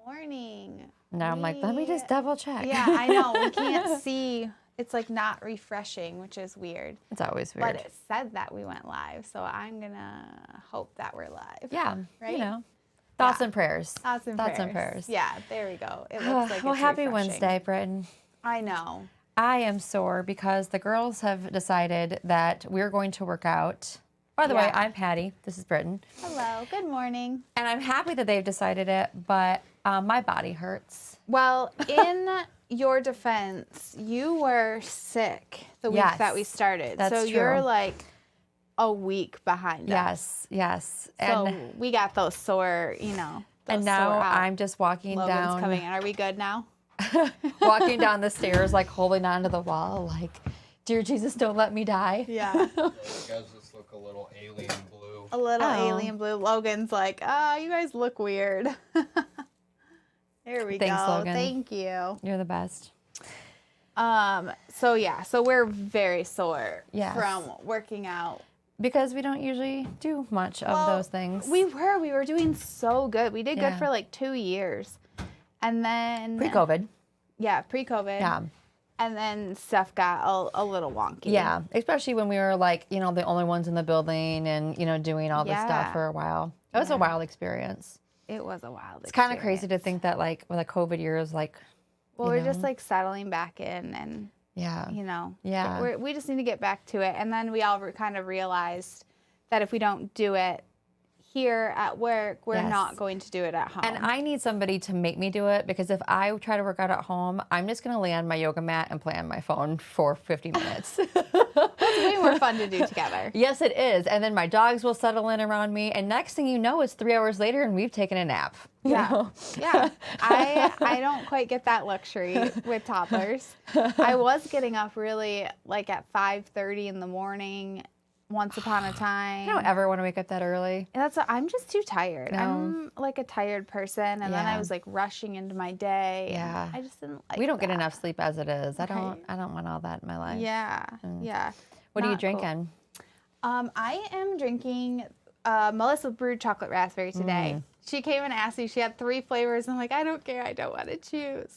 Morning. Now I'm like, let me just double check. Yeah, I know. We can't see. It's like not refreshing, which is weird. It's always weird. But it said that we went live, so I'm going to hope that we're live. Yeah. Right? You know, thoughts and prayers. Thoughts and prayers. Yeah, there we go. It looks like well, it's happy refreshing. Wednesday, Britton. I know. I am sore because the girls have decided that we're going to work out. By the way, I'm Patty. This is Britton. Hello. Good morning. And I'm happy that they've decided it, but my body hurts. Well, in your defense, you were sick the week that we started. That's so true. you're like a week behind us. Yes. So And we got those sore, and now I'm just walking Logan's down. coming in. Are we good now? Walking down the stairs, like holding onto the wall, like, dear Jesus, don't let me die. Yeah. You guys just look a little alien blue. A little alien blue. Logan's like, you guys look weird. There we Thanks, go. Logan. Thank you. You're the best. So we're very sore from working out. Because we don't usually do much of those things. We were doing so good. We did good for like 2 years. And then Pre-COVID. Yeah, pre-COVID. Yeah. And then stuff got a little wonky. Yeah, especially when we were like, the only ones in the building and, doing all this stuff for a while. It was a wild experience. It was a wild It's kind of crazy to think that like with the COVID years, like, we're just like settling back in and, we just need to get back to it. And then we all kind of realized that if we don't do it here at work, we're not going to do it at home. And I need somebody to make me do it because if I try to work out at home, I'm just going to lay on my yoga mat and play on my phone for 50 minutes. That's way more fun to do together. Yes, it is. And then my dogs will settle in around me. And next thing you know, it's 3 hours later and we've taken a nap. Yeah. I don't quite get that luxury with toddlers. I was getting up really like at 5:30 in the morning once upon a time. I don't ever want to wake up that early. I'm just too tired. No. I'm like a tired person, and then I was like rushing into my day. Yeah, I just didn't like. We don't get enough sleep as it is. I don't want all that in my life. Yeah, yeah. What are you drinking? Cool. I am drinking Melissa brewed chocolate raspberry today. She came and asked me. She had 3 flavors. And I'm like, I don't care. I don't want to choose.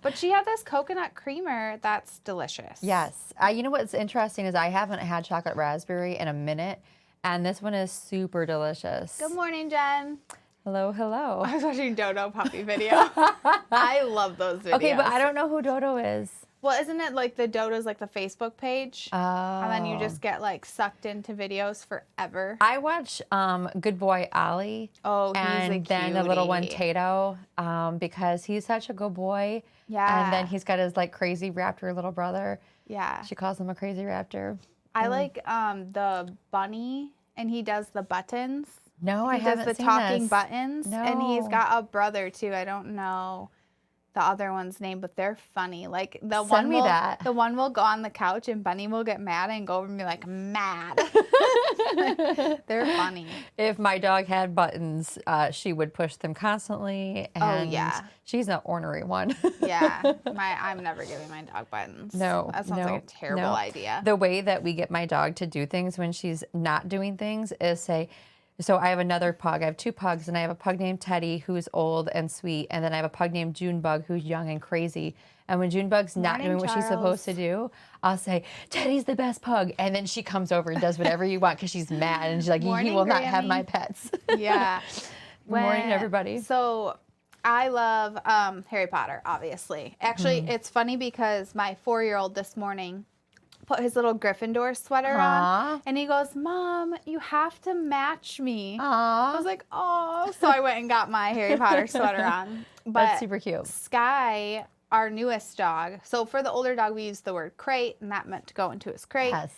But she had this coconut creamer that's delicious. Yes. You know what's interesting is I haven't had chocolate raspberry in a minute, and this one is super delicious. Good morning, Jen. Hello, hello. I was watching Dodo Puppy video. I love those videos. Okay, but I don't know who Dodo is. Well, isn't it like the Dodo's like the Facebook page? Oh. And then you just get like sucked into videos forever. I watch Good Boy Ollie. Oh, he's and a then the little one cutie. Tato, because he's such a good boy. Yeah. And then he's got his like crazy raptor little brother. Yeah. She calls him a crazy raptor. I like the bunny, and he does the buttons. No, I haven't seen seen the talking this. buttons. And he's No. got a brother too. I don't know the other one's name, but they're funny. Like the Send me that. The one will go on the couch and Bunny will get mad and go over and be like mad. They're funny. If my dog had buttons, she would push them constantly. And she's an ornery one. Yeah. I'm never giving my dog buttons. No. That sounds like a terrible idea. The way that we get my dog to do things when she's not doing things is say, so I have another pug. I have 2 pugs, and I have a pug named Teddy, who's old and sweet, and then I have a pug named Junebug, who's young and crazy. And when Junebug's not doing what she's supposed to do, I'll say, Teddy's the best pug. And then she comes over and does whatever you want because she's mad. And she's like, you will not have my pets. Yeah. Good morning, everybody. So I love Harry Potter, obviously. Actually, it's funny because my 4-year-old this morning put his little Gryffindor sweater on, and he goes, Mom, you have to match me. I was like, oh. So I went and got my Harry Potter sweater on. But that's super cute. Sky, our newest dog, so for the older dog, we used the word crate, and that meant to go into his crate. Yes.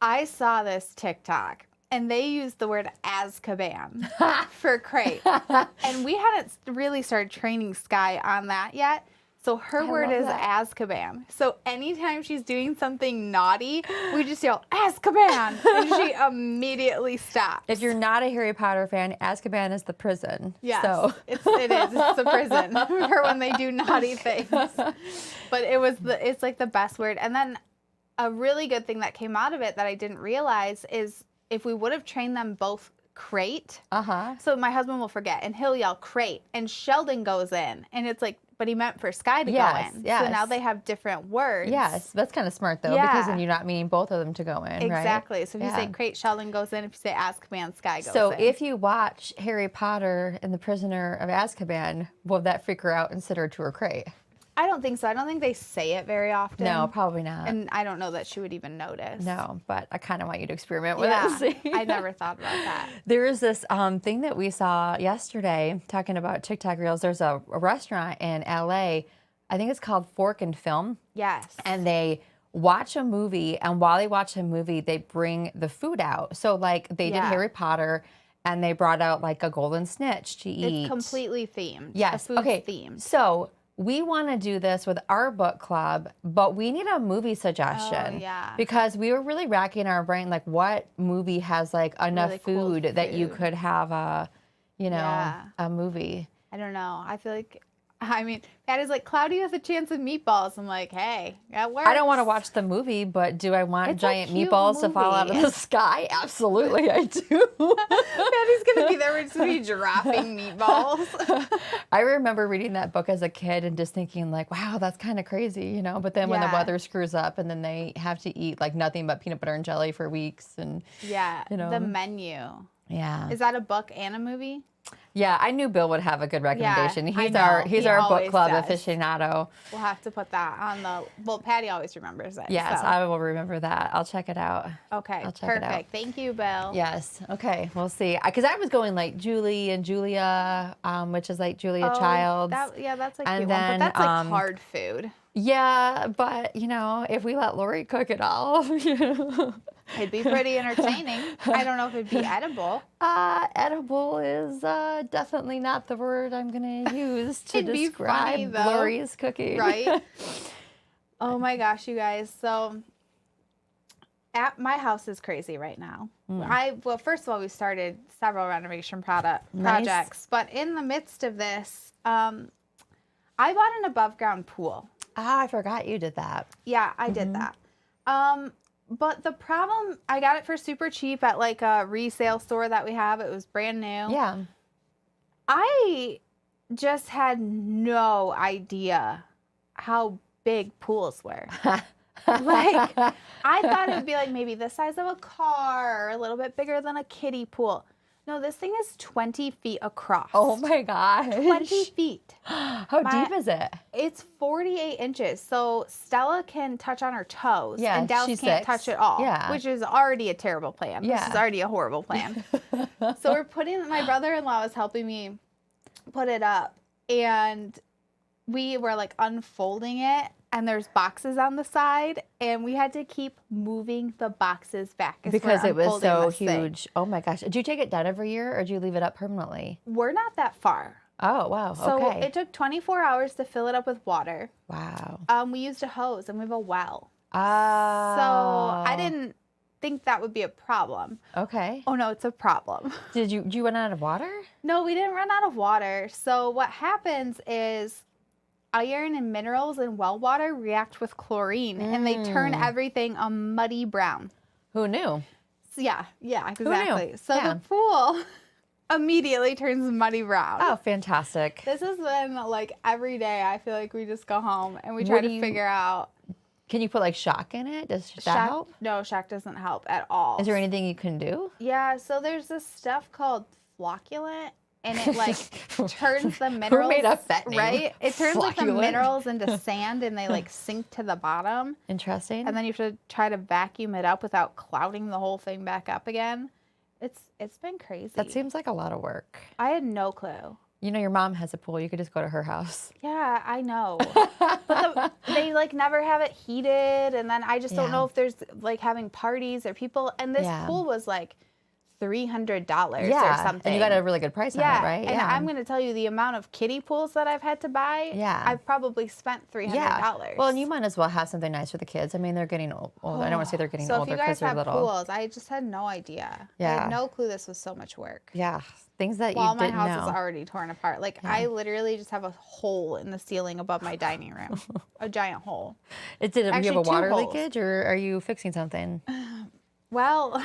I saw this TikTok, and they used the word Azkaban for crate. And we hadn't really started training Sky on that yet. So her word is Azkaban. So anytime she's doing something naughty, we just yell, Azkaban! And she immediately stops. If you're not a Harry Potter fan, Azkaban is the prison. Yes, So. it is. It's the prison for when they do naughty things. But it's like the best word. And then a really good thing that came out of it that I didn't realize is if we would have trained them both crate. Uh-huh. So my husband will forget, and he'll yell crate, and Sheldon goes in, and it's like, but he meant for Sky to Yes, go in. yes. So now they have different words. Yes, that's kind of smart though, because then you're not meaning both of them to go in, right? Exactly. So if you say Yeah. crate, Sheldon goes in. If you say Azkaban, Sky goes in. So if you watch Harry Potter and the Prisoner of Azkaban, will that freak her out and send her to her crate? I don't think so. I don't think they say it very often. No, probably not. And I don't know that she would even notice. No, but I kind of want you to experiment with Yeah, it. and see. I never thought about that. There is this thing that we saw yesterday talking about TikTok Reels. There's a restaurant in LA, I think it's called Fork and Film. Yes. And they watch a movie, and while they watch a movie, they bring the food out. So like they did Harry Potter, and they brought out like a golden snitch to eat. It's completely themed. Yes. The food's Okay. themed. So we want to do this with our book club, but we need a movie suggestion. Oh, yeah. Because we were really racking our brain, like what movie has like enough Really cool food that you food. could have a, you know, Yeah. a movie. I don't know. I feel like, I mean, Patty's like, Cloudy with a chance of meatballs. I'm like, hey, that works. I don't want to watch the movie, but do I want It's a giant cute meatballs to fall out of movie. the sky? Absolutely, I do. Patty's going to be there. We're just going to be dropping meatballs. I remember reading that book as a kid and just thinking like, wow, that's kind of crazy, you know? But then when the Yeah. weather screws up and then they have to eat like nothing but peanut butter and jelly for weeks and Yeah. You know. The Menu. yeah. Is that a book and a movie? Yeah, I knew Bill would have a good recommendation. I he's know. our He book always club says. aficionado. We'll have to put that on the, well, Patty always remembers it. Yes, so. I will remember that. I'll check it out. Okay, I'll check it out. perfect. Thank you, Bill. Yes. Okay. We'll see. Because I was going like Julie and Julia, which is like Julia Childs. That's a And cute one, then, but that's like hard food. Yeah, but you know, if we let Lori cook it all, you know. It'd be pretty entertaining. I don't know if it'd be edible. Edible is definitely not the word I'm going to use to It'd be funny, describe though. Lori's cooking. Right? Oh my gosh, you guys. So at my house is crazy right now. Well, first of all, we started several renovation projects, but in the midst of this, I bought an above ground pool. Ah, I forgot you did that. Yeah, I did that. But the problem, I got it for super cheap at like a resale store that we have. It was brand new. Yeah. I just had no idea how big pools were. Like, I thought it would be like maybe the size of a car or a little bit bigger than a kiddie pool. No, this thing is 20 feet across. Oh my gosh. 20 feet. How deep is it? It's 48 inches. So Stella can touch on her toes. Yeah, and Dallas she's can't 6. touch at all. Yeah. Which is already a terrible plan. This Yeah. is already a horrible plan. So we're my brother-in-law was helping me put it up. And we were like unfolding it. And there's boxes on the side, and we had to keep moving the boxes back as Because we're it was unfolding so this thing. huge. Oh my gosh. Do you take it down every year or do you leave it up permanently? We're not that far. Oh, wow. So okay. it took 24 hours to fill it up with water. Wow. We used a hose, and we have a well. Oh. So I didn't think that would be a problem. Okay. Oh, no, it's a problem. Did you run out of water? No, we didn't run out of water. So what happens is iron and minerals in well water react with chlorine, and they turn everything a muddy brown. Who knew? So yeah, exactly. knew? So Yeah. the pool immediately turns muddy brown. Oh, fantastic. This has been like every day. I feel like we just go home and we try to figure out. Can you put like shock in it? Does that help? No, shock doesn't help at all. Is there anything you can do? Yeah, so there's this stuff called flocculant, and it like turns the minerals. Who made up that name? Right? It turns like the Flocculant? minerals into sand, and they like sink to the bottom. Interesting. And then you have to try to vacuum it up without clouding the whole thing back up again. It's been crazy. That seems like a lot of work. I had no clue. You know, your mom has a pool. You could just go to her house. Yeah, I know. But they like never have it heated, and then I just don't know if there's like having parties or people. And this pool was like $300 or something. And you got a really good price on it, right? And I'm going to tell you the amount of kiddie pools that I've had to buy. Yeah. I've probably spent $300. Yeah. Well, and you might as well have something nice for the kids. I mean, they're getting older. I don't want to say they're getting so older if you because guys they're have little. pools, I just had no idea. I Yeah. had no clue this was so much work. Yeah. Things that While you my didn't house know. is already torn apart. Like, I literally just have a hole in the ceiling above my dining room. A giant hole. Do you have Actually, a water 2 holes. leakage or are you fixing something? Well,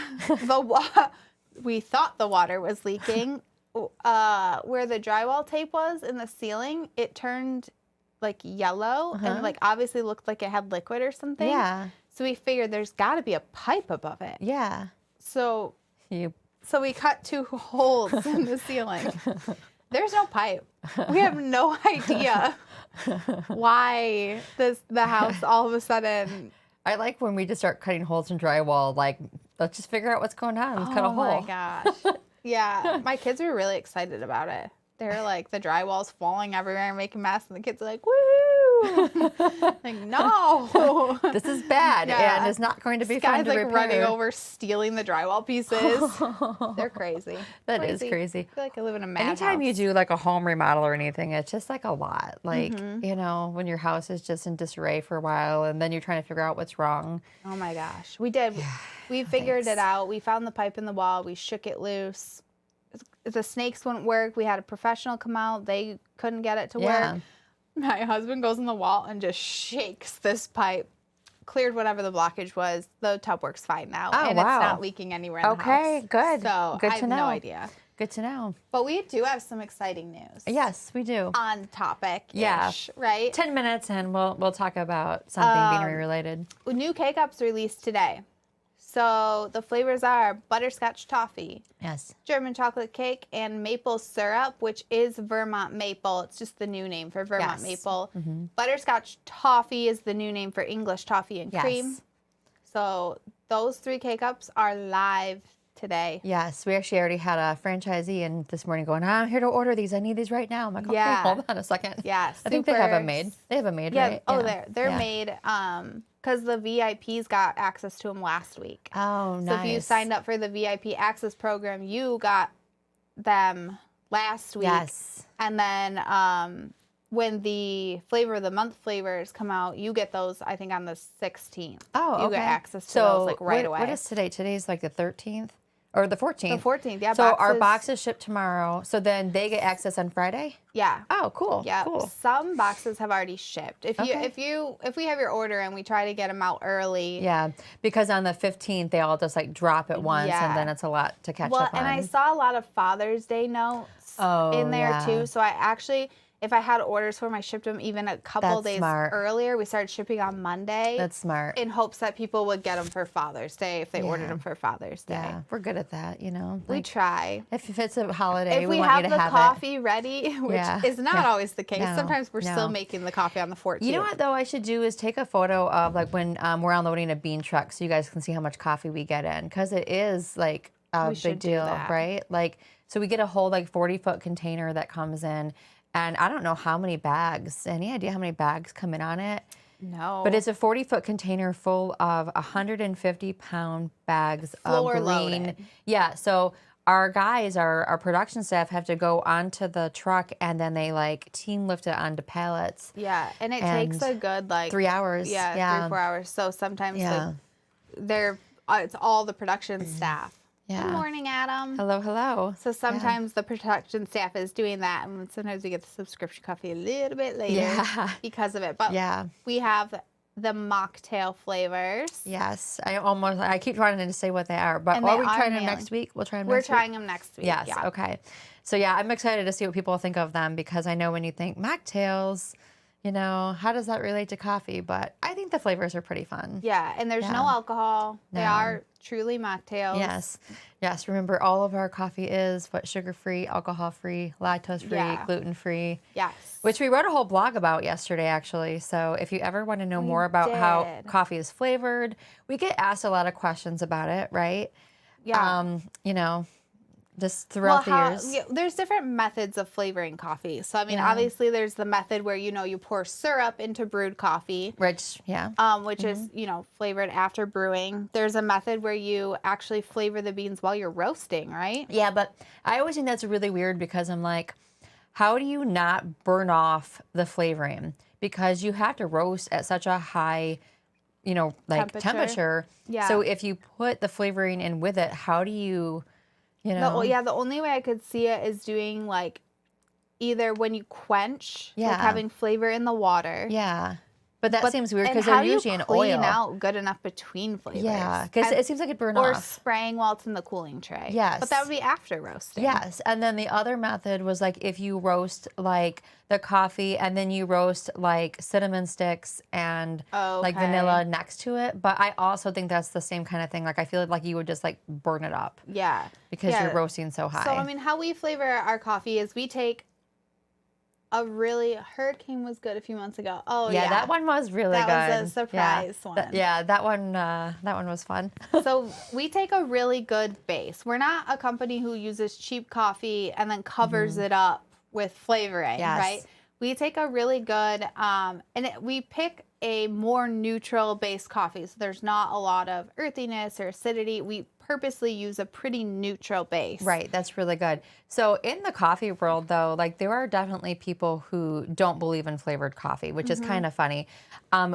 we thought the water was leaking. Where the drywall tape was in the ceiling, it turned like yellow and like obviously looked like it had liquid or something. Yeah. So we figured there's got to be a pipe above it. Yeah. So You. so we cut 2 holes in the ceiling. There's no pipe. We have no idea why the house all of a sudden. I like when we just start cutting holes in drywall. Like, let's just figure out what's going on. Let's cut a hole. Oh my gosh. Yeah, my kids were really excited about it. They're like, the drywall's falling everywhere and making a mess, and the kids are like, woohoo! Like, no. This is bad, Yeah. and it's not going to be This fun guy's to like repair. running over, stealing the drywall pieces. They're crazy. That is crazy. I feel like I live in a madhouse. Anytime you do like a home remodel or anything, it's just like a lot. Like, you know, when your house is just in disarray for a while and then you're trying to figure out what's wrong. Oh my gosh. We did. We figured it out. We found the pipe in the wall. We shook it loose. The snakes wouldn't work. We had a professional come out. They couldn't get it to Yeah. work. My husband goes in the wall and just shakes this pipe. Cleared whatever the blockage was. The tub works fine now. Oh, and wow. it's not leaking anywhere in the Okay, house. good. So Good I to have know. no idea. Good to know. But we do have some exciting news. Yes, we do. On topic. Yeah. Right? 10 minutes and we'll talk about something Beanery related. New K-Cups released today. So the flavors are butterscotch toffee, Yes. German chocolate cake, and maple syrup, which is Vermont maple. It's just the new name for Vermont Yes. maple. Butterscotch toffee is the new name for English toffee and cream. Yes. So those 3 K-Cups are live today. Yes, we actually already had a franchisee in this morning going, I'm here to order these. I need these right now. I'm like, okay, Yeah. hold on a second. Yeah, I think they have super them made. They have them made, Yeah. right? Oh, Yeah. they're Yeah. made because the VIPs got access to them last week. Oh, nice. So if you signed up for the VIP access program, you got them last week. Yes. And then when the flavor of the month flavors come out, you get those, I think, on the 16th. Oh, okay. You get access to those like right away. What is today? Today's like the 13th or the 14th. The 14th, yeah. So our boxes ship tomorrow. So then they get access on Friday? Yeah. Oh, cool. Yeah. Cool. Some boxes have already shipped. If we have your order and we try to get them out early. Yeah, because on the 15th they all just like drop at once, Yeah. and then it's a lot to catch Well, up on. and I saw a lot of Father's Day notes in there yeah. too. So I actually, if I had orders for them, I shipped them even a couple That's days smart. earlier. We started shipping on Monday. That's smart. In hopes that people would get them for Father's Day if they ordered Yeah. them for Father's Day. Yeah, we're good at that, you know. We Like, try. if it's a holiday, If we we want have you to the have coffee ready, which Yeah. is not Yeah. always the case. No, Sometimes we're still no. making the coffee on the 14th. You know what though I should do is take a photo of like when we're unloading a bean truck so you guys can see how much coffee we get in, because it is like a We should big do deal, that. right? Like, so we get a whole like 40-foot container that comes in, and I don't know how many bags. Any idea how many bags come in on it? No. But it's a 40-foot container full of 150-pound bags Floor of green. loaded. Yeah, so our guys, our production staff have to go onto the truck and then they like team lift it onto pallets. Yeah, and it And takes a good like 3 hours. Yeah, Yeah. 3 or 4 hours. So sometimes Yeah. it's all the production staff. Yeah. Good morning, Adam. Hello, hello. So sometimes the production staff is doing that, and sometimes we get the subscription coffee a little bit later Yeah. because of it. But Yeah. we have the mocktail flavors. Yes. I keep wanting to say what they are, but And are they we are trying them mailing. next week? We'll try them We're next week. trying them next week. Yes. Yeah. Okay. So yeah, I'm excited to see what people think of them, because I know when you think mocktails, you know, how does that relate to coffee? But I think the flavors are pretty fun. Yeah, and there's no Yeah. alcohol. They No. are truly mocktails. Yes. Yes. Remember, all of our coffee is sugar-free, alcohol-free, lactose-free, Yeah. gluten-free, Yes. which we wrote a whole blog about yesterday, actually. So if you ever want to know more about how did. coffee is flavored, we get asked a lot of questions about it, right? Yeah. You know, just throughout the years. Yeah, there's different methods of flavoring coffee. So I mean, Yeah. obviously there's the method where you pour syrup into brewed coffee, Rich, yeah. which is flavored after brewing. There's a method where you actually flavor the beans while you're roasting, right? Yeah, but I always think that's really weird, because I'm like, how do you not burn off the flavoring? Because you have to roast at such a high, temperature. Yeah. So if you put the flavoring in with it, how do you, The only way I could see it is doing like either when you quench, like Yeah. having flavor in the water, Yeah. But that seems weird because and how they're do you usually in clean oil. out good enough between flavors? Yeah, because it seems like it'd burn or off. spraying while it's in the cooling tray. Yes. But that would be after roasting. Yes, and then the other method was like if you roast like the coffee and then you roast like cinnamon sticks and like vanilla next to it. But I also think that's the same kind of thing. Like I feel like you would just like burn it up. Yeah. Because you're roasting so high. So I mean, how we flavor our coffee is we take Hurricane was good a few months ago. Oh yeah, that one was really good. That was a surprise one. That one was fun. So we take a really good base. We're not a company who uses cheap coffee and then covers it up with flavoring, right? We take a really good, we pick a more neutral base coffee. So there's not a lot of earthiness or acidity. We purposely use a pretty neutral base. Right, that's really good. So in the coffee world though, like there are definitely people who don't believe in flavored coffee, which is kind of funny.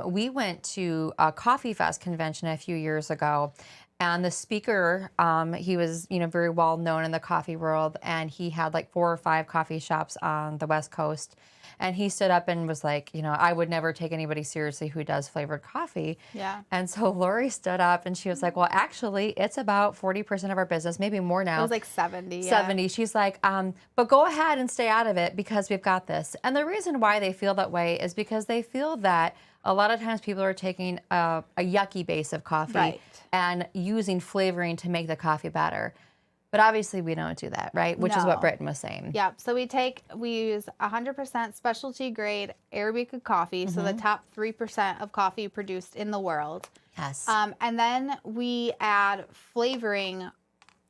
We went to a Coffee Fest convention a few years ago, and the speaker, he was, very well known in the coffee world, and he had like 4 or 5 coffee shops on the West Coast. And he stood up and was like, I would never take anybody seriously who does flavored coffee. Yeah. And so Lori stood up and she was like, well, actually, it's about 40% of our business, maybe more now. It was like 70. 70. She's like, but go ahead and stay out of it because we've got this. And the reason why they feel that way is because they feel that a lot of times people are taking a yucky base of coffee and using flavoring to make the coffee better. But obviously we don't do that, right? Which is what Britton was saying. Yeah. So we use 100% specialty grade Arabica coffee. So the top 3% of coffee produced in the world. Yes. And then we add flavoring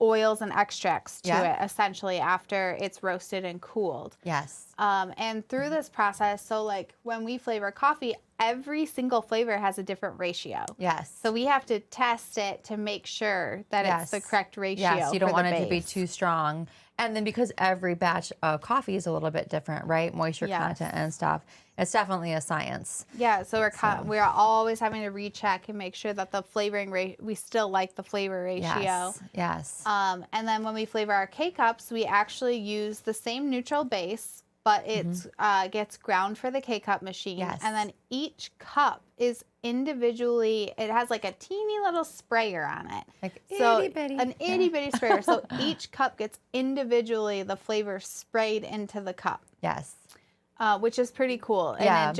oils and extracts to it essentially after it's roasted and cooled. Yes. And through this process, so like when we flavor coffee, every single flavor has a different ratio. Yes. So we have to test it to make sure that it's the correct ratio. Yes, you don't want it to be base. too strong. And then because every batch of coffee is a little bit different, right? Moisture content and stuff. It's definitely a science. Yeah, so we're always having to recheck and make sure that the flavoring we still like the flavor ratio. Yes. And then when we flavor our K-Cups, we actually use the same neutral base, but it gets ground for the K-Cup machine. Yes. And then each cup is individually, it has like a teeny little sprayer on it. Like an itty bitty sprayer. So each cup gets individually the flavor sprayed into the cup. Yes. Which is pretty cool. And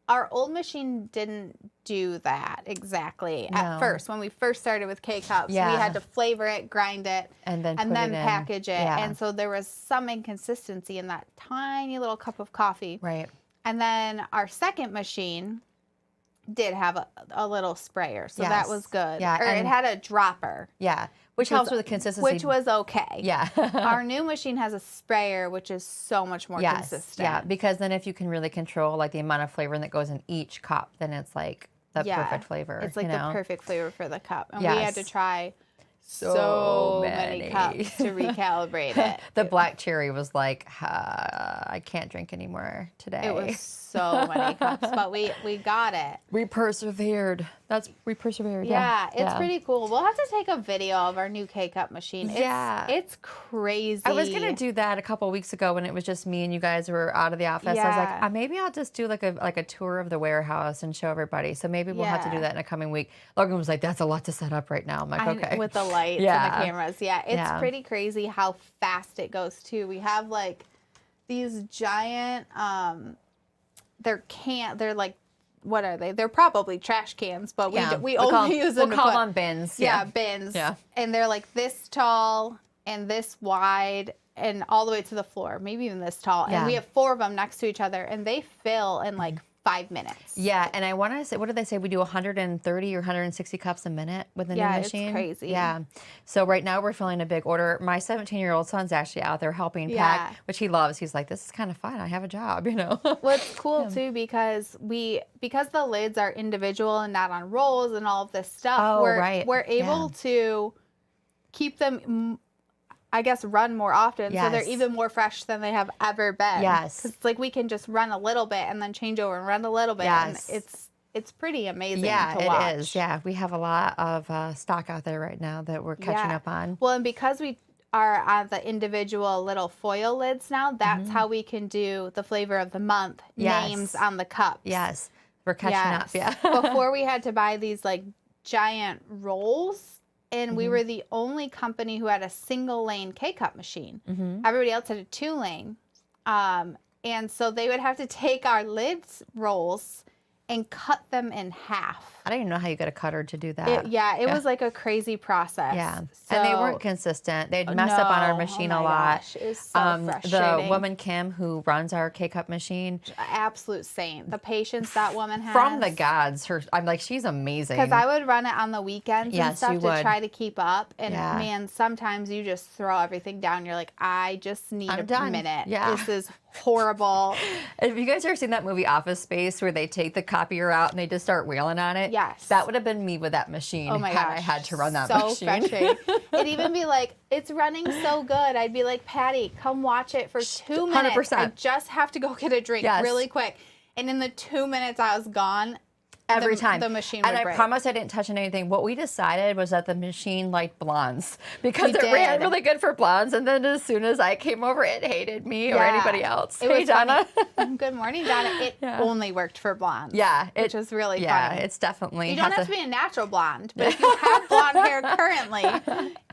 our old machine didn't do that exactly at first. When we first started with K-Cups, we had to flavor it, grind it, and then package it. Yeah. And so there was some inconsistency in that tiny little cup of coffee. Right. And then our second machine did have a little sprayer. So that was good. Yeah. Or it had a dropper. Yeah. Which helps with the consistency. Which was okay. Yeah. Our new machine has a sprayer, which is so much more consistent. Yeah, because then if you can really control like the amount of flavoring that goes in each cup, then it's like the perfect flavor. It's like the perfect flavor for the cup. And we had to try so many cups to recalibrate it. The black cherry was like, I can't drink anymore today. It was so many cups, but we got it. We persevered. We persevered. Yeah, it's pretty cool. We'll have to take a video of our new K-Cup machine. It's crazy. I was going to do that a couple of weeks ago when it was just me and you guys were out of the office. I was like, maybe I'll just do like a tour of the warehouse and show everybody. So maybe we'll have to do that in a coming week. Logan was like, that's a lot to set up right now. I'm like, okay. With the lights and the cameras. Yeah, it's pretty crazy how fast it goes too. We have like these giant, they're like, what are they? They're probably trash cans, but we only use them. We'll call them bins. Yeah, bins. Yeah. And they're like this tall and this wide and all the way to the floor, maybe even this tall. And we have 4 of them next to each other, and they fill in like 5 minutes. Yeah, and I want to say, what did they say? We do 130 or 160 cups a minute with the new machine. It's crazy. Yeah. So right now we're filling a big order. My 17-year-old son's actually out there helping pack, which he loves. He's like, this is kind of fun. I have a job, Well, it's cool too because the lids are individual and not on rolls and all of this stuff. We're able to keep them, I guess, run more often, so they're even more fresh than they have ever been. Yes. Because it's like we can just run a little bit and then change over and run a little bit. Yes. And it's pretty amazing to watch. Yeah, it is. Yeah, we have a lot of stock out there right now that we're catching up on. Well, and because we are on the individual little foil lids now, that's how we can do the flavor of the month names on the cups. Yes. We're catching up. Yeah. Before we had to buy these like giant rolls, and we were the only company who had a single lane K-cup machine. Everybody else had a 2-lane. And so they would have to take our lids rolls and cut them in half. I don't even know how you get a cutter to do that. It was like a crazy process. Yeah. So, and they weren't consistent. They'd mess up on our machine a lot. Gosh, it was so frustrating. The woman, Kim, who runs our K-cup machine. Absolute saint. The patience that woman has. From the gods. I'm like, she's amazing. Because I would run it on the weekends and stuff you to would. try to keep up. And man, sometimes you just throw everything down. You're like, I just need a minute. Yeah. This is horrible. Have you guys ever seen that movie Office Space where they take the copier out and they just start wailing on it? Yes. That would have been me with that machine. Oh my gosh. I had to run that so machine. Frustrating. It'd even be like, it's running so good. I'd be like, Patty, come watch it for 2 minutes. 100%. I just have to go get a drink really quick. And in the 2 minutes I was gone, Every time. The machine would break. break. I promise I didn't touch anything. What we decided was that the machine liked blondes because it did. ran really good for blondes. And then as soon as I came over, it hated me or anybody else. It Hey, was Donna. funny. Good morning, Donna. It only worked for blondes. Yeah. Which is really funny. Yeah, it's definitely. You don't have to be a natural blonde, but if you have blonde hair currently,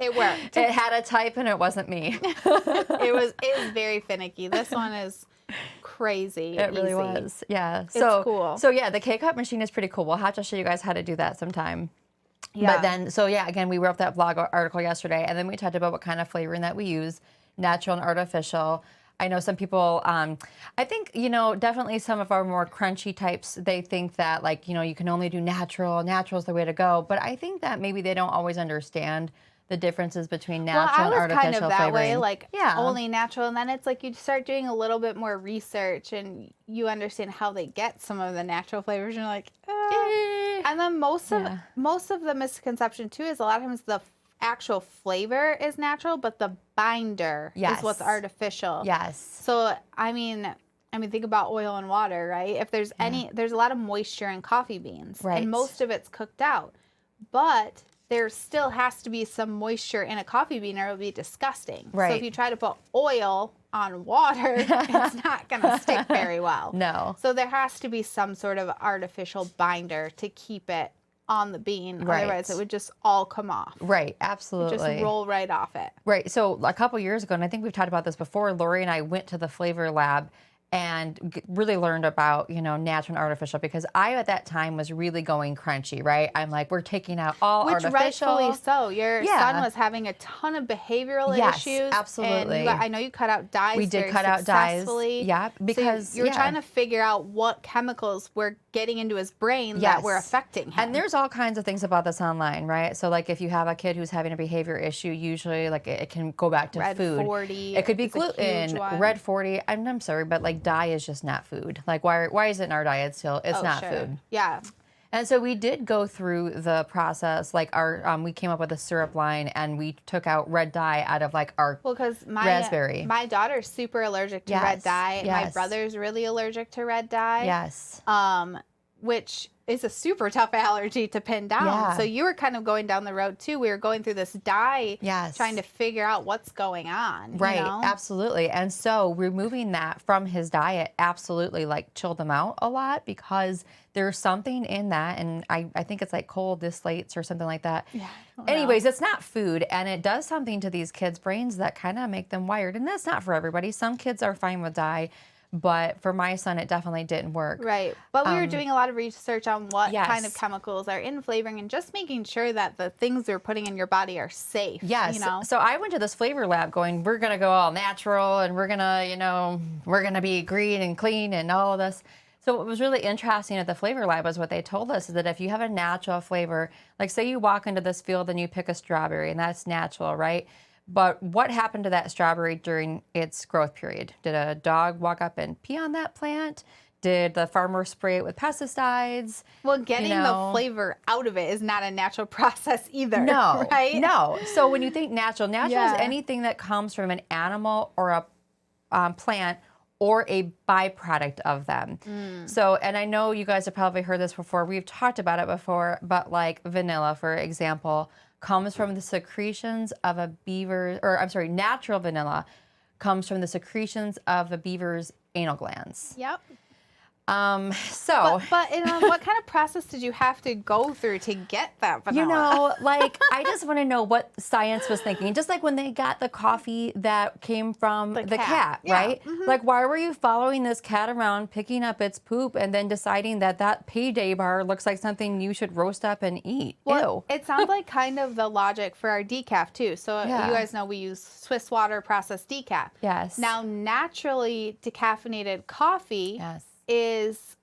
it worked. It had a type and it wasn't me. It was very finicky. This one is crazy. It really easy. was. Yeah. It's So cool. So yeah, the K-cup machine is pretty cool. We'll have to show you guys how to do that sometime. Yeah. But then, so yeah, again, we wrote that blog article yesterday, and then we talked about what kind of flavoring that we use, natural and artificial. I know some people, I think, definitely some of our more crunchy types, they think that like, you can only do natural. Natural is the way to go. But I think that maybe they don't always understand the differences between natural and artificial kind of that flavoring. way, like only natural, and then it's like you start doing a little bit more research and you understand how they get some of the natural flavors, and you're like, and then most of the misconception too is a lot of times the actual flavor is natural, but the binder is what's artificial. Yes. So I mean, think about oil and water, right? If there's there's a lot of moisture in coffee beans, right, and most of it's cooked out, but there still has to be some moisture in a coffee bean or it'll be disgusting. Right. So if you try to put oil on water, it's not going to stick very well. No. So there has to be some sort of artificial binder to keep it on the bean. Right. Otherwise, it would just all come off. Right, absolutely. Just roll right off it. Right. So a couple years ago, and I think we've talked about this before, Lori and I went to the flavor lab and really learned about, natural and artificial, because I at that time was really going crunchy, right? I'm like, we're taking out all artificial. Which rightfully so. Your son was having a ton of behavioral issues. Absolutely. And I know you cut out dyes. We did cut out dyes. Yeah, because so you're trying to figure out what chemicals were getting into his brain that were affecting him. And there's all kinds of things about this online, right? So like if you have a kid who's having a behavior issue, usually like it can go back to Red food. 40. It could be gluten, Red 40. I'm sorry, but like dye is just not food. Like why is it in our diet still? It's not food. Yeah. And so we did go through the process, like we came up with a syrup line, and we took out red dye out of like our because raspberry. My daughter's super allergic to red dye. Yes. My brother's really allergic to red dye. Yes. Which is a super tough allergy to pin down. Yeah. So you were kind of going down the road too. We were going through this dye, trying to figure out what's going on. Right, absolutely. And so removing that from his diet absolutely like chilled him out a lot, because there's something in that, and I think it's like coal dislates or something like that. Yeah. Anyways, it's not food, and it does something to these kids' brains that kind of make them wired. And that's not for everybody. Some kids are fine with dye. But for my son, it definitely didn't work. Right. But we were doing a lot of research on what kind of chemicals are in flavoring, and just making sure that the things we're putting in your body are safe. Yes. So I went to this flavor lab going, we're going to go all natural, and we're going to, we're going to be green and clean and all of this. So what was really interesting at the flavor lab was what they told us is that if you have a natural flavor, like say you walk into this field and you pick a strawberry, and that's natural, right? But what happened to that strawberry during its growth period? Did a dog walk up and pee on that plant? Did the farmer spray it with pesticides? Well, getting the flavor out of it is not a natural process either. No, right? No. So when you think natural is anything that comes from an animal or a plant or a byproduct of them. So, and I know you guys have probably heard this before. We've talked about it before, but like vanilla, for example, comes from the secretions of a beaver, or I'm sorry, natural vanilla comes from the secretions of a beaver's anal glands. Yep. So, but what kind of process did you have to go through to get that vanilla? you know, like, I just want to know what science was thinking. Just like when they got the coffee that came from the cat, Yeah. right? Like, why were you following this cat around, picking up its poop, and then deciding that that payday bar looks like something you should roast up and eat? Well, Ew. it sounds like kind of the logic for our decaf too. So you guys know we use Swiss water processed decaf. Yes. Now, naturally decaffeinated coffee Yes. is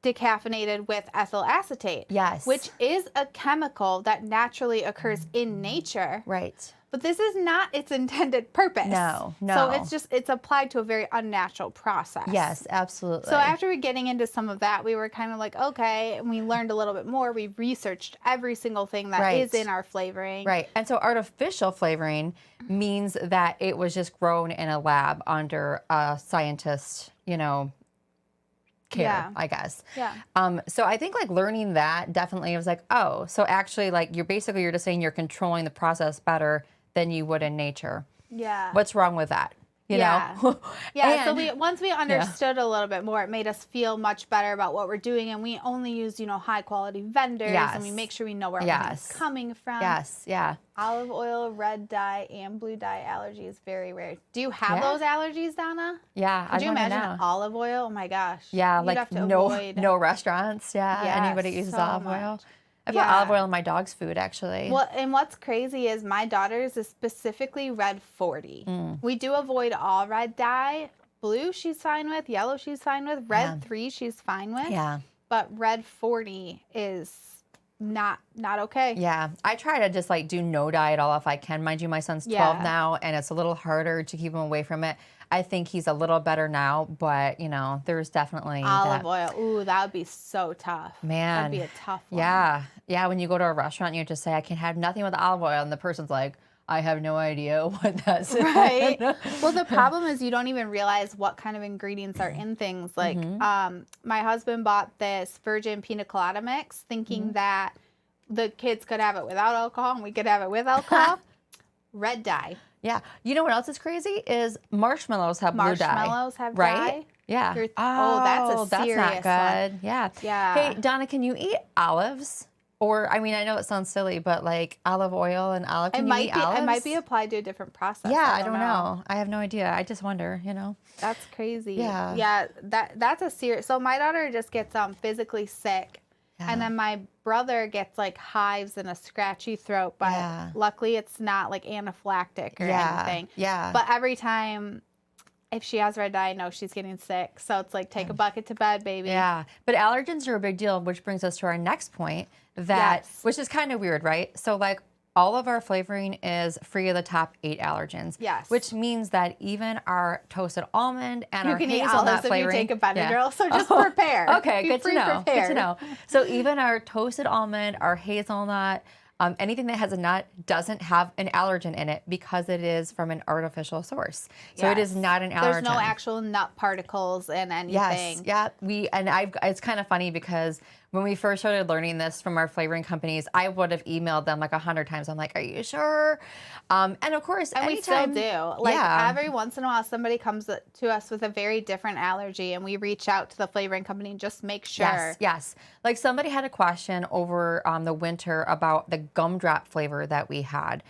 decaffeinated with ethyl acetate. Yes. Which is a chemical that naturally occurs in nature. Right. But this is not its intended purpose. No. So it's applied to a very unnatural process. Yes, absolutely. So after we getting into some of that, we were kind of like, okay, and we learned a little bit more. We researched every single thing that is in our flavoring. Right. And so artificial flavoring means that it was just grown in a lab under a scientist, care, I guess. Yeah. So I think like learning that definitely was like, oh, so actually like you're just saying you're controlling the process better than you would in nature. Yeah. What's wrong with that? You know? Yeah. So once we understood a little bit more, it made us feel much better about what we're doing, and we only use high quality vendors, and we make sure we know where everything's coming from. Yes. Yeah. Olive oil, red dye, and blue dye allergy is very rare. Do you have those allergies, Donna? Yeah. Could you imagine olive oil? Oh my gosh. Yeah. You'd like have to no restaurants. Yeah. Yes, Anybody uses so olive much. oil. I put olive oil in my dog's food, actually. Well, and what's crazy is my daughter's is specifically red 40. We do avoid all red dye. Blue, she's fine with. Yellow, she's fine with. Red 3, she's fine with. Yeah. But red 40 is not okay. Yeah. I try to just like do no dye at all if I can. Mind you, my son's 12 now, and it's a little harder to keep him away from it. I think he's a little better now, but there's definitely olive oil. Ooh, that would be so tough. Man. That'd be a tough one. Yeah. Yeah. When you go to a restaurant, you just say, I can have nothing with olive oil. And the person's like, I have no idea what that's. Right. Well, the problem is you don't even realize what kind of ingredients are in things. Like my husband bought this virgin pina colada mix thinking that the kids could have it without alcohol and we could have it with alcohol. Red dye. Yeah. You know what else is crazy is marshmallows have blue dye. Marshmallows have right? dye. Yeah. That's a serious not good. one. Yeah. Yeah. Hey, Donna, can you eat olives? Or, I mean, I know it sounds silly, but like olive oil and olive, can you eat olives? It might be applied to a different process. Yeah, I don't know. I have no idea. I just wonder, That's crazy. Yeah. Yeah, that's a serious. So my daughter just gets physically sick. Yeah. And then my brother gets like hives and a scratchy throat, but luckily it's not like anaphylactic or anything. Yeah. But every time if she has red dye, I know she's getting sick. So it's like take a bucket to bed, baby. Yeah. But allergens are a big deal, which brings us to our next point which is kind of weird, right? So like all of our flavoring is free of the top 8 allergens. Yes. Which means that even our toasted almond and you our can eat hazelnut olives flavoring. If you take a Benadryl, so just prepare. Okay, good to know. Good to know. So even our toasted almond, our hazelnut, anything that has a nut doesn't have an allergen in it because it is from an artificial source. So it is not an allergen. There's no actual nut particles in anything. Yes, yeah. It's kind of funny because when we first started learning this from our flavoring companies, I would have emailed them like 100 times. I'm like, are you sure? And of course, and anytime, we still do. Like every once in a while, somebody comes to us with a very different allergy, and we reach out to the flavoring company and just make sure. Yes. Like somebody had a question over the winter about the gumdrop flavor that we had,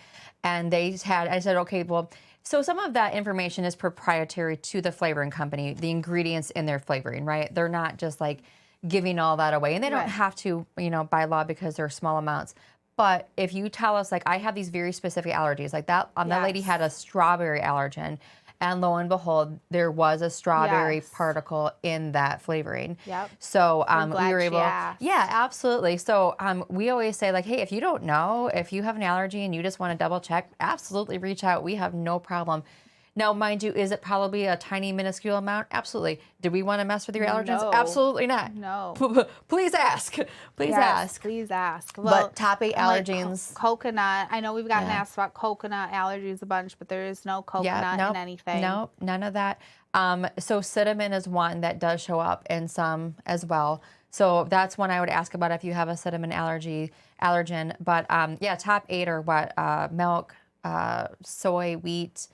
and I said, okay, well. So some of that information is proprietary to the flavoring company, the ingredients in their flavoring, right? They're not just like giving all that away, and they don't have to, by law because they're small amounts. But if you tell us, like, I have these very specific allergies, like that lady had a strawberry allergen, and lo and behold, there was a strawberry particle in that flavoring. Yep. So we were able, absolutely. So we always say, like, hey, if you don't know, if you have an allergy and you just want to double check, absolutely reach out. We have no problem. Now, mind you, is it probably a tiny, minuscule amount? Absolutely. Do we want to mess with your allergens? No. Absolutely not. No. Please ask. Please ask. Please ask. Well, but top 8 allergens. Like coconut. I know we've gotten asked about coconut allergies a bunch, but there is no coconut in anything. No, none of that. So cinnamon is one that does show up in some as well. So that's one I would ask about if you have a cinnamon allergen. But top 8 are what? Milk, soy, wheat,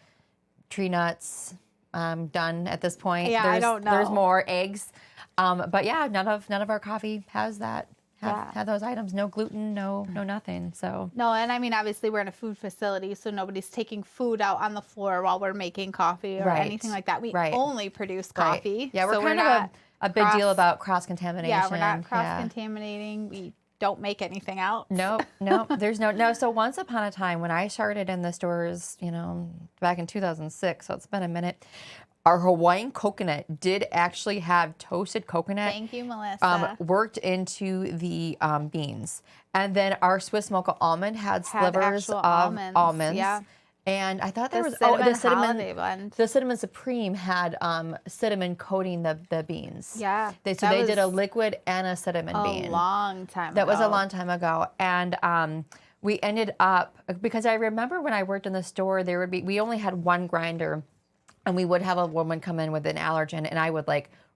tree nuts, done at this point. Yeah, I don't know. There's more eggs. But yeah, none of our coffee has that. Yeah. Have those items. No gluten, no nothing. So No, and I mean, obviously, we're in a food facility, so nobody's taking food out on the floor while we're making coffee or Right. anything like that. We Right. only produce coffee. Right. Yeah, we're so kind of not a big deal about cross-contamination. Yeah, we're not cross-contaminating. We don't make anything else. Nope. There's no. So once upon a time when I started in the stores, back in 2006, so it's been a minute, our Hawaiian coconut did actually have toasted coconut. Thank you, Melissa. Worked into the beans. And then our Swiss mocha almond had slivers actual of almonds. Yeah. And I thought there was the cinnamon blend. The cinnamon supreme had cinnamon coating the beans. Yeah. They did a liquid and a cinnamon bean. A long time ago. That was a long time ago. And we ended up, because I remember when I worked in the store, we only had one grinder, and we would have a woman come in with an allergen, and I would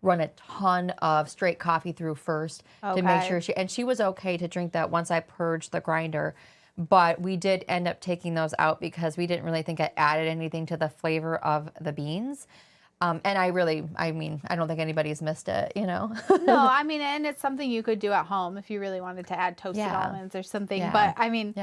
run a ton of straight coffee through first to make sure she was okay to drink that once I purged the grinder. But we did end up taking those out because we didn't really think it added anything to the flavor of the beans. And I don't think anybody's missed it, No, I mean, and it's something you could do at home if you really wanted to add toasted almonds or something. Yeah. But I mean,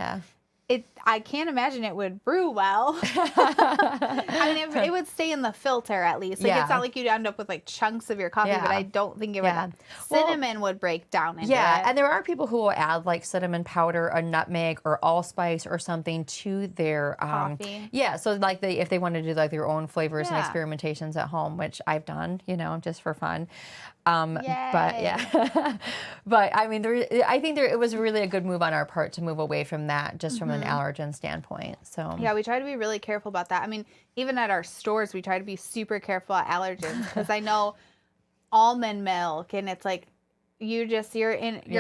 I can't imagine it would brew well. I mean, it would stay in the filter at least. It's not like you'd end up with chunks of your coffee, but I don't think it would. Cinnamon would break down into it. And there are people who will add cinnamon powder, a nutmeg, or allspice or something to their coffee. Yeah, so if they want to do their own flavors and experimentations at home, which I've done, just for fun. But yeah, but I mean, I think it was really a good move on our part to move away from that, just from an allergen standpoint. So yeah, we try to be really careful about that. I mean, even at our stores, we try to be super careful at allergens because I know almond milk, and it's you're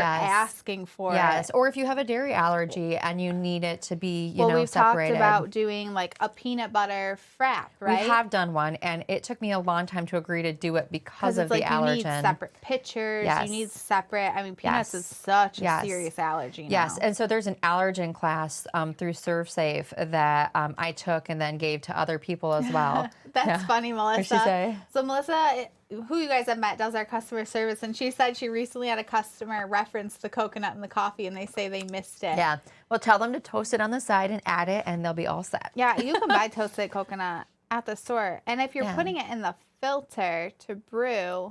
asking for it. Or if you have a dairy allergy and you need it to be, we've separated. talked about doing a peanut butter frap, right? We have done one, and it took me a long time to agree to do it because of the allergen. You need separate pitchers. You need separate. I mean, peanuts is such a serious allergy now. Yes, and so there's an allergen class through ServeSafe that I took and then gave to other people as well. That's funny, Melissa. What'd she say? So Melissa, who you guys have met, does our customer service, and she said she recently had a customer reference the coconut in the coffee, and they say they missed it. Yeah. Well, tell them to toast it on the side and add it, and they'll be all set. Yeah, you can buy toasted coconut at the store, and if you're putting it in the filter to brew,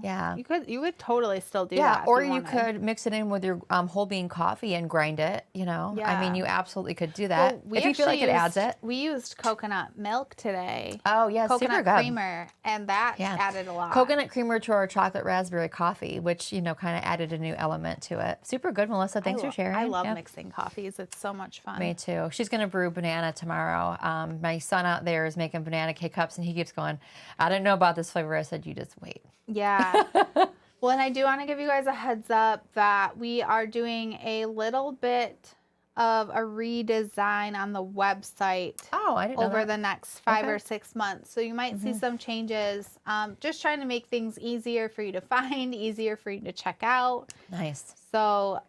you would totally still do that. Or you could mix it in with your whole bean coffee and grind it. I mean, you absolutely could do that if you feel like it adds it. We used coconut milk today. Oh yeah, coconut super good. Creamer, and that added a lot. Coconut creamer to our chocolate raspberry coffee, which kind of added a new element to it. Super good, Melissa. Thanks for sharing. I love mixing coffees. It's so much fun. Me too. She's gonna brew banana tomorrow. My son out there is making banana K-cups, and he keeps going, I don't know about this flavor. I said, you just wait. Yeah. Well, and I do want to give you guys a heads up that we are doing a little bit of a redesign on the website. Oh, I didn't know over that. the next 5 or 6 months. So you might see some changes. Just trying to make things easier for you to find, easier for you to check out. Nice. So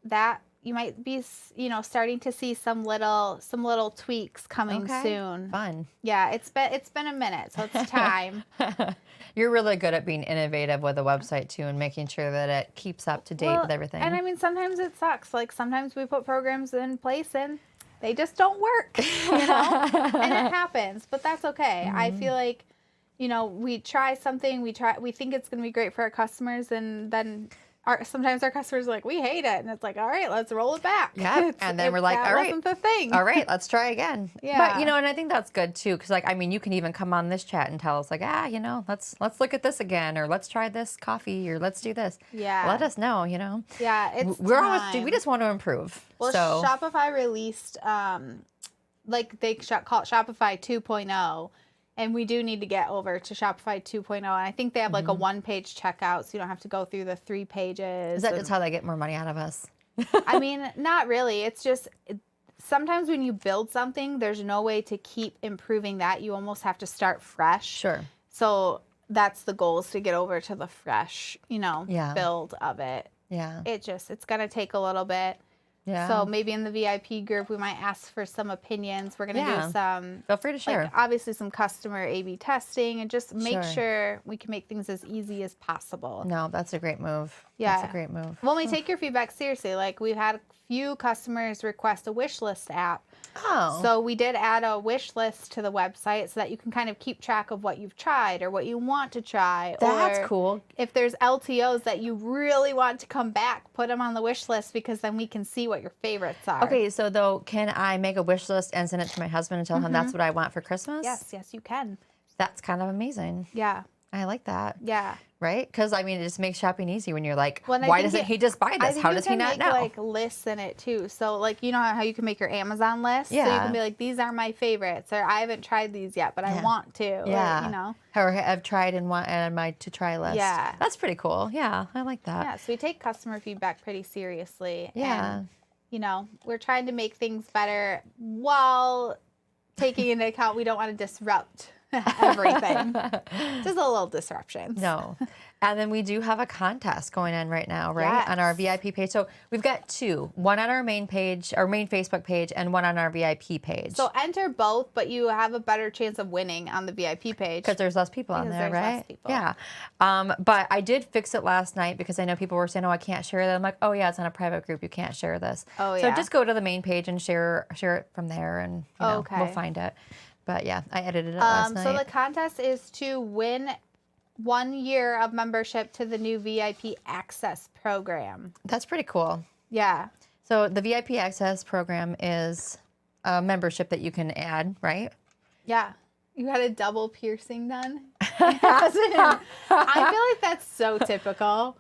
that you might be, starting to see some little tweaks coming soon. Fun. Yeah, it's been a minute, so it's time. You're really good at being innovative with the website too, and making sure that it keeps up to date with everything. And I mean, sometimes it sucks. Sometimes we put programs in place and they just don't work, and it happens. But that's okay. I feel like, we try something, we think it's going to be great for our customers, and then sometimes our customers are like, we hate it, and it's like, all right, let's roll it back. Yeah, and then we're like, all right, wasn't the thing. All right, let's try again. Yeah. But and I think that's good too, because you can even come on this chat and tell us let's look at this again, or let's try this coffee, or let's do this. Yeah. Let us know. Yeah, it's we're time. always we just want to improve. Well, so Shopify released they call it Shopify 2.0. And we do need to get over to Shopify 2.0. And I think they have a one-page checkout, so you don't have to go through the 3 pages. Is that just how they get more money out of us? I mean, not really. It's just sometimes when you build something, there's no way to keep improving that. You almost have to start fresh. Sure. So that's the goal, is to get over to the fresh, build of it. Yeah. It's going to take a little bit. Yeah. So maybe in the VIP group, we might ask for some opinions. We're going to do some, Feel free to share. like, obviously some customer A/B testing and just make Sure. sure we can make things as easy as possible. No, that's a great move. Yeah. That's a great move. Well, we take your feedback seriously. Like, we've had a few customers request a wish list app. Oh. So we did add a wish list to the website so that you can kind of keep track of what you've tried or what you want to try. That's or cool. if there's LTOs that you really want to come back, put them on the wish list because then we can see what your favorites are. Okay, so though, can I make a wish list and send it to my husband and tell him that's what I want for Christmas? Yes, you can. That's kind of amazing. Yeah. I like that. Yeah. Right? Because, I mean, it just makes shopping easy when you're like, Well, and I why think doesn't he just buy I this? think How you does he can not make, know? like, lists in it too. So, like, you know how you can make your Amazon list? So you Yeah. can be like, these are my favorites, or I haven't tried these yet, but I want to. Yeah. Or, you know. Or I've tried and want on my to try list. Yeah. That's pretty cool. Yeah, I like that. Yeah. So we take customer feedback pretty seriously. Yeah. And, you know, we're trying to make things better while taking into account we don't want to disrupt everything. Just a little disruptions. No. And then we do have a contest going on right now, right? Yes. On our VIP page. So we've got two, one on our main page, our main Facebook page, and one on our VIP page. So enter both, but you have a better chance of winning on the VIP page. Because there's less people on Because there, there's less right? people. Yeah. But I did fix it last night because I know people were saying, oh, I can't share that. I'm like, oh, yeah, it's on a private group. You can't share this. Oh, So yeah. just go to the main page and share it from there, and you know, Okay. we'll find it. But yeah, I edited it last night. So the contest is to win 1 year of membership to the new VIP Access program. That's pretty cool. Yeah. So the VIP Access program is a membership that you can add, right? Yeah. You had a double piercing done? I feel like that's so typical.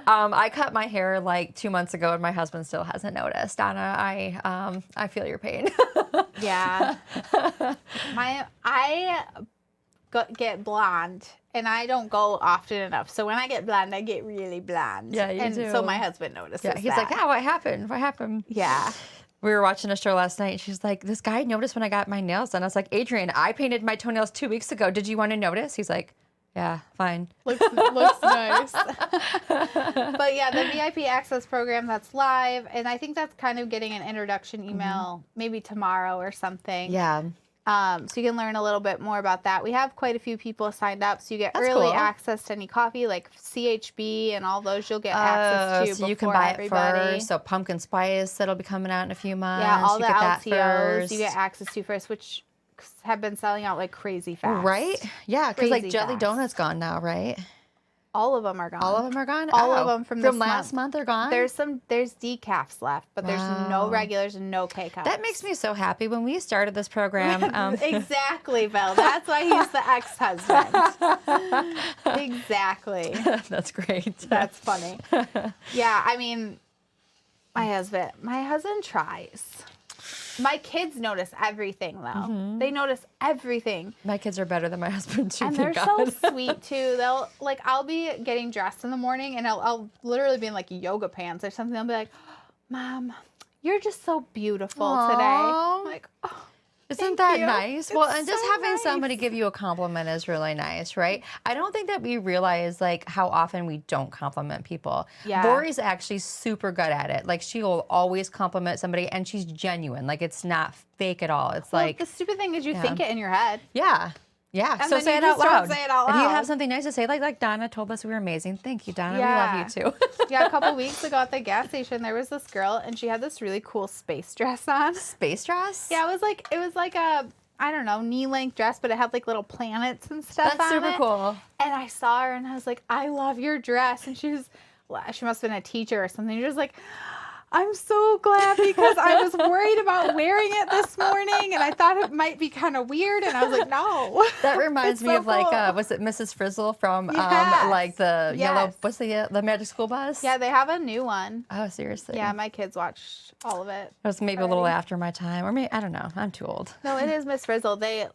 I cut my hair like 2 months ago, and my husband still hasn't noticed. Donna, I feel your pain. Yeah. I get blonde, and I don't go often enough. So when I get blonde, I get really blonde. Yeah, you and do. so my husband notices Yeah, he's like, yeah, what happened? What happened? Yeah. We were watching a show last night, and she's like, this guy noticed when I got my nails done. I was like, Adrian, I painted my toenails 2 weeks ago. Did you want to notice? He's like, yeah, fine. Looks nice. But yeah, the VIP Access program, that's live. And I think that's kind of getting an introduction email maybe tomorrow or something. Yeah. So you can learn a little bit more about that. We have quite a few people signed up. So you get That's early cool. access to any coffee, like CHB and all those you'll get access to so you can before buy everybody. it first. So pumpkin spice, that'll be coming out in a few months. Yeah, all you the get that LTOs first. you get access to first, which have been selling out like crazy fast. Right? Yeah, because like Crazy Jelly fast. Donut's gone now, right? All of them are gone. All of them are gone? All Oh, of them from this last month are gone? There's decafs left, but there's no Wow. regulars and no K-cups. That makes me so happy. When we started this program, Exactly, Bill. That's why he's the ex-husband. Exactly. that's great. That's funny. Yeah, I mean, my husband tries. My kids notice everything, though. They notice everything. My kids are better than my husband too. And thank they're so God. sweet too. I'll be getting dressed in the morning and I'll literally be in like yoga pants or something. I'll be like, Mom, you're just so beautiful today. Aw. I'm like, oh, Isn't thank that you. nice? Well, It's and just so having somebody nice. give you a compliment is really nice, right? I don't think that we realize like how often we don't compliment people. Yeah. Lori's actually super good at it. Like she will always compliment somebody, and she's genuine. Like it's not fake at all. It's Well, like, the stupid thing is you think it in your head. yeah. Yeah, And so then say you it out just don't loud. say it out If you loud. have something nice to say, like Donna told us we were amazing. Thank you, Donna. Yeah. We love you too. Yeah, a couple weeks ago at the gas station, there was this girl and she had this really cool space dress on. Space dress? Yeah, it was like a, I don't know, knee-length dress, but it had like little planets and stuff That's on super it. cool. And I saw her and I was like, I love your dress. And she must have been a teacher or something. She was like, I'm so glad because I was worried about wearing it this morning and I thought it might be kind of weird. And I was like, no. That reminds It's me so of like, cool. was it Mrs. Frizzle from Yes. like the yellow, Yes. what's the Magic School Bus? Yeah, they have a new one. Oh, seriously? Yeah, my kids watched all of it. It was maybe a little already. after my time, or maybe, I don't know. I'm too old. No, it is Miss Frizzle. They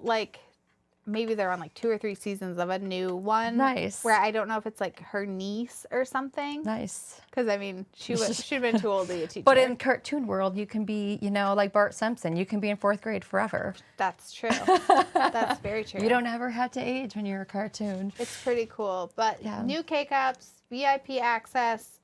maybe they're on like 2 or 3 seasons of a new one. Nice. Where I don't know if it's like her niece or something. Nice. Because I mean, she'd have been too old to be a teacher. But in cartoon world, you can be, like Bart Simpson. You can be in 4th grade forever. That's true. That's very true. You don't ever have to age when you're a cartoon. It's pretty cool. But Yeah. new K-Cups, VIP access,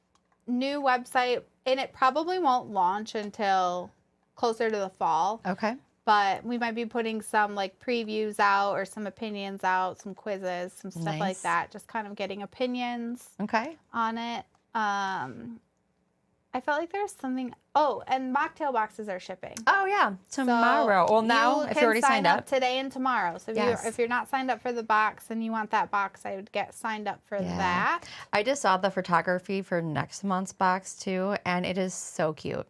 new website, and it probably won't launch until closer to the fall. Okay. But we might be putting some like previews out or some opinions out, some quizzes, some stuff like Nice. that. Just kind of getting opinions Okay. on it. I felt like there was something. Oh, and mocktail boxes are shipping. Oh yeah, tomorrow. Well, now if can you already sign signed up. today and tomorrow. So if you're not signed up for the box and you want that box, I would get signed up for that. I just saw the photography for next month's box too, and it is so cute.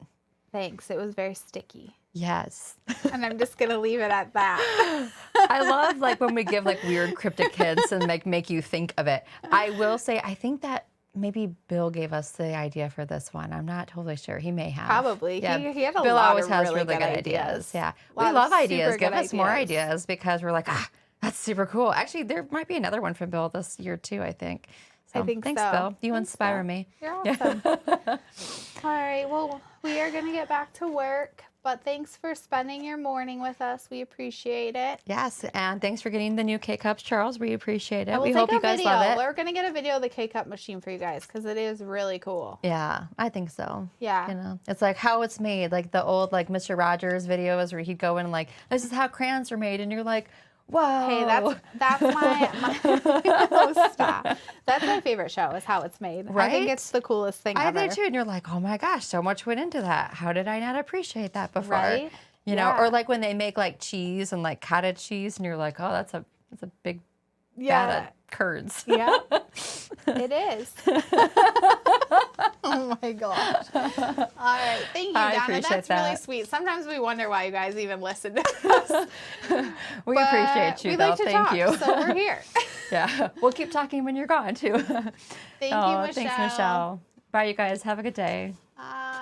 Thanks. It was very sticky. Yes. And I'm just gonna leave it at that. I love like when we give like weird cryptic hints and like make you think of it. I will say I think that maybe Bill gave us the idea for this one. I'm not totally sure. He may have. Probably. Yeah. He had a Bill lot always of has really good good ideas. Yeah. We Lot of love ideas. super Give good us more ideas. ideas because we're like, that's super cool. Actually, there might be another one from Bill this year too, I think. So, I think thanks, so. Bill. You Thanks, inspire Bill. me. You're awesome. All right. Well, we are going to get back to work, but thanks for spending your morning with us. We appreciate it. Yes, and thanks for getting the new K-Cups, Charles. We appreciate it. And We we'll hope take you a guys video. love it. We're going to get a video of the K-Cup machine for you guys because it is really cool. Yeah, I think so. Yeah. You know, it's like how it's made, like the old like Mr. Rogers videos where he'd go in and like, this is how crayons are made, and you're like, whoa. Hey, that's my stop. That's my favorite show is How It's Made. I think Right? it's the coolest thing I ever. do too, and you're like, oh my gosh, so much went into that. How did I not appreciate that before? Right? You know, Yeah. or like when they make like cheese and like cottage cheese, and you're like, oh, that's a big Yeah. vat of curds. Yeah. It is. Oh my gosh. All right. Thank you, I Donna. appreciate That's really that. sweet. Sometimes we wonder why you guys even listen to us. We But appreciate you, we though. like to Thank talk, you. So we're here. Yeah, we'll keep talking when you're gone too. Thank you, Oh, Michelle. thanks, Michelle. Bye, you guys. Have a good day.